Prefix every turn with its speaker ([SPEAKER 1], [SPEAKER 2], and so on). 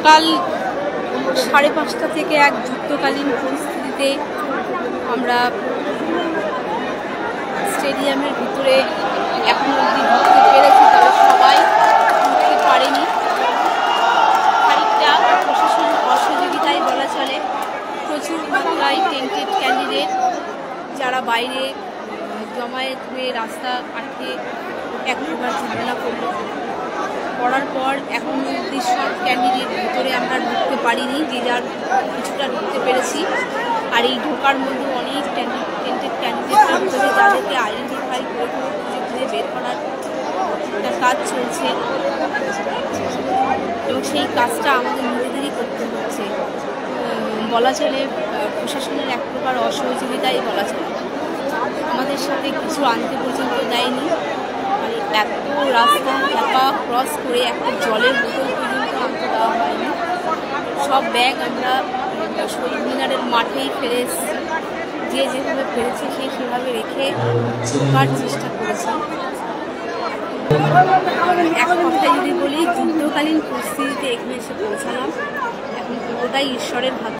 [SPEAKER 1] সকাল 5:30 থেকে এক যুদ্ধকালীন পরিস্থিতিতে আমরা স্টেডিয়ামের ভিতরে এখন অবধি ঢুকতে পেরেছি, তবে সবাই ঢুকতে পারেনি। খানিকটা প্রশাসনের অসহযোগিতায় বলা চলে। প্রচুর মাত্রায় টেন্টেড ক্যান্ডিডেট যারা বাইরে জমায়েত হয়ে রাস্তা আটকে এক প্রকার ঝামেলা করার পর এখন অবধি সব ক্যান্ডিডেট ভিতরে আমরা ঢুকতে পারিনি, যে যার কিছুটা ঢুকতে পেরেছি। আর এই ঢোকার মধ্যে অনেক টেন্টেড ক্যান্ডিডেটরা ভিতরে, যাদেরকে আইডেন্টিফাই করে খুঁজে খুঁজে বের করার একটা কাজ চলছে, এবং সেই কাজটা আমাদের নিজেদেরই করতে হচ্ছে। বলা চলে প্রশাসনের এক প্রকার অসহযোগিতাই বলা চলে। আমাদের সাথে কিছু আনতে পর্যন্ত দেয়নি। মানে এত রাস্তা চাপা ক্রস করে একটা জলের বোতল পর্যন্ত আনতে দেওয়া হয়নি। সব ব্যাগ আমরা শহীদ মিনারের মাঠেই ফেলে এসেছি। যে যেভাবে ফেলেছে সে সেভাবে রেখে ঢোকার চেষ্টা করেছি। এক কথায় যদি বলি, যুদ্ধকালীন পরিস্থিতিতে এখানে এসে পৌঁছালাম। এখন পুরোটাই ঈশ্বরের হাত।